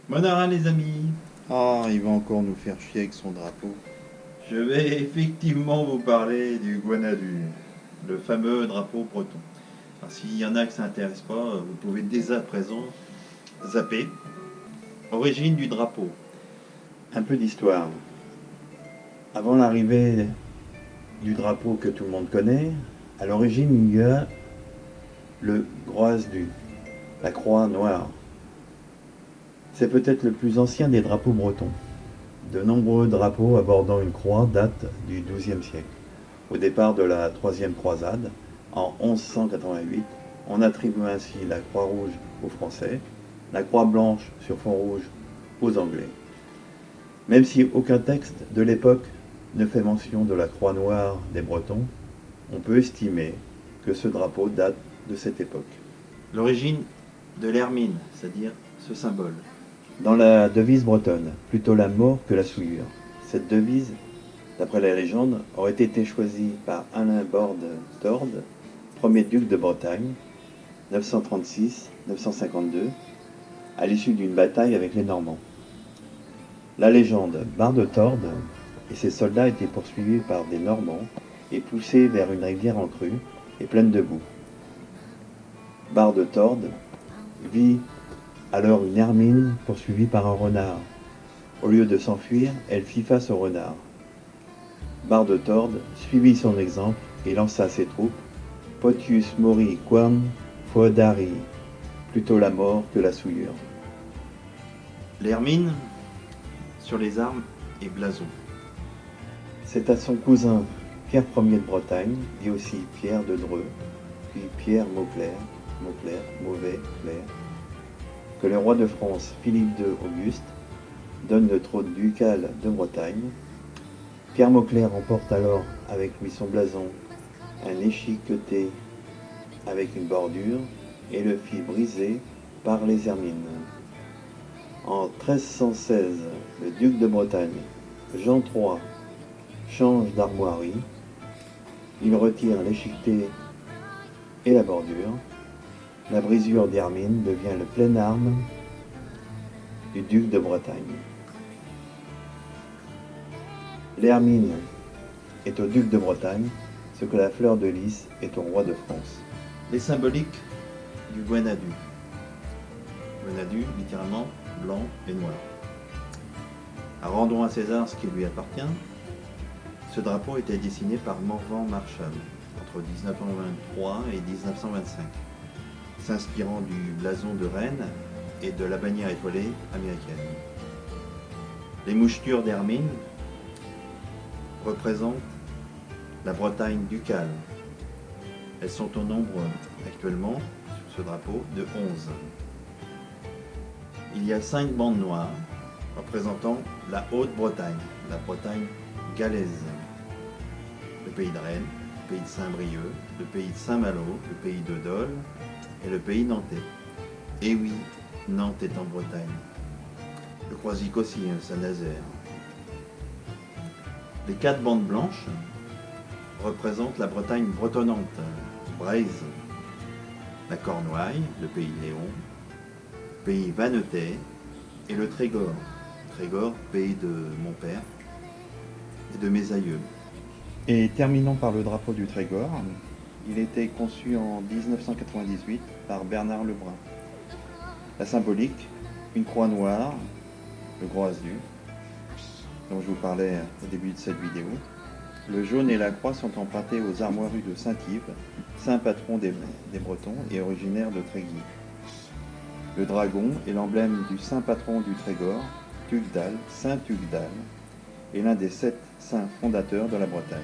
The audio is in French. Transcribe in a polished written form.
Bon arin les amis, Ah, il va encore nous faire chier avec son drapeau. je vais effectivement vous parler du Guanadu, le fameux drapeau breton. Alors, s'il y en a que ça n'intéresse pas, vous pouvez dès à présent zapper. Origine du drapeau. Un peu d'histoire. Avant l'arrivée du drapeau que tout le monde connaît, à l'origine il y a le Groise-du, la croix noire. C'est peut-être le plus ancien des drapeaux bretons. De nombreux drapeaux abordant une croix datent du XIIe siècle. Au départ de la troisième croisade, en 1188, on attribue ainsi la croix rouge aux Français, la croix blanche sur fond rouge aux Anglais. Même si aucun texte de l'époque ne fait mention de la croix noire des Bretons, on peut estimer que ce drapeau date de cette époque. L'origine de l'hermine, c'est-à-dire ce symbole. Dans la devise bretonne, plutôt la mort que la souillure. Cette devise, d'après la légende, aurait été choisie par Alain Borde Torde, premier duc de Bretagne, 936-952, à l'issue d'une bataille avec les Normands. La légende, Barde Torde et ses soldats étaient poursuivis par des Normands et poussés vers une rivière en crue et pleine de boue. Barde Torde vit alors une hermine poursuivie par un renard. Au lieu de s'enfuir, elle fit face au renard. Barde Torde suivit son exemple et lança ses troupes Potius mori quam foedari, plutôt la mort que la souillure. L'hermine sur les armes et blason. C'est à son cousin Pierre Ier de Bretagne, dit aussi Pierre de Dreux, puis Pierre Mauclerc, Mauvais, Clair, que le roi de France Philippe II Auguste donne le trône ducal de Bretagne. Pierre Mauclerc emporte alors avec lui son blason, un échiqueté avec une bordure, et le fit briser par les Hermines. En 1316, le duc de Bretagne, Jean III, change d'armoirie. Il retire l'échiqueté et la bordure. La brisure d'Hermine devient le plein arme du duc de Bretagne. L'hermine est au duc de Bretagne ce que la fleur de lys est au roi de France. Les symboliques du Guanadu. Guanadu, littéralement blanc et noir. Alors, rendons à César ce qui lui appartient. Ce drapeau était dessiné par Morvan Marshall entre 1923 et 1925, s'inspirant du blason de Rennes et de la bannière étoilée américaine. Les mouchetures d'hermine représentent la Bretagne ducale. Elles sont au nombre actuellement sur ce drapeau de 11. Il y a 5 bandes noires représentant la Haute-Bretagne, la Bretagne galaise, le pays de Rennes, le pays de Saint-Brieuc, le pays de Saint-Malo, le pays de Dole et le pays nantais. Et oui, Nantes est en Bretagne. Le Croisic aussi, Saint-Nazaire. Les 4 bandes blanches représentent la Bretagne bretonnante, Braise, la Cornouaille, le pays de Léon, le pays vannetais et le Trégor. Trégor, pays de mon père et de mes aïeux. Et terminons par le drapeau du Trégor. Il était conçu en 1998 par Bernard Lebrun. La symbolique, une croix noire, le Groise-du, dont je vous parlais au début de cette vidéo. Le jaune et la croix sont empruntés aux armoiries de Saint-Yves, saint patron des Bretons et originaire de Tréguier. Le dragon est l'emblème du saint patron du Trégor, Tugdal, Saint Tugdal, et l'un des 7 saints fondateurs de la Bretagne.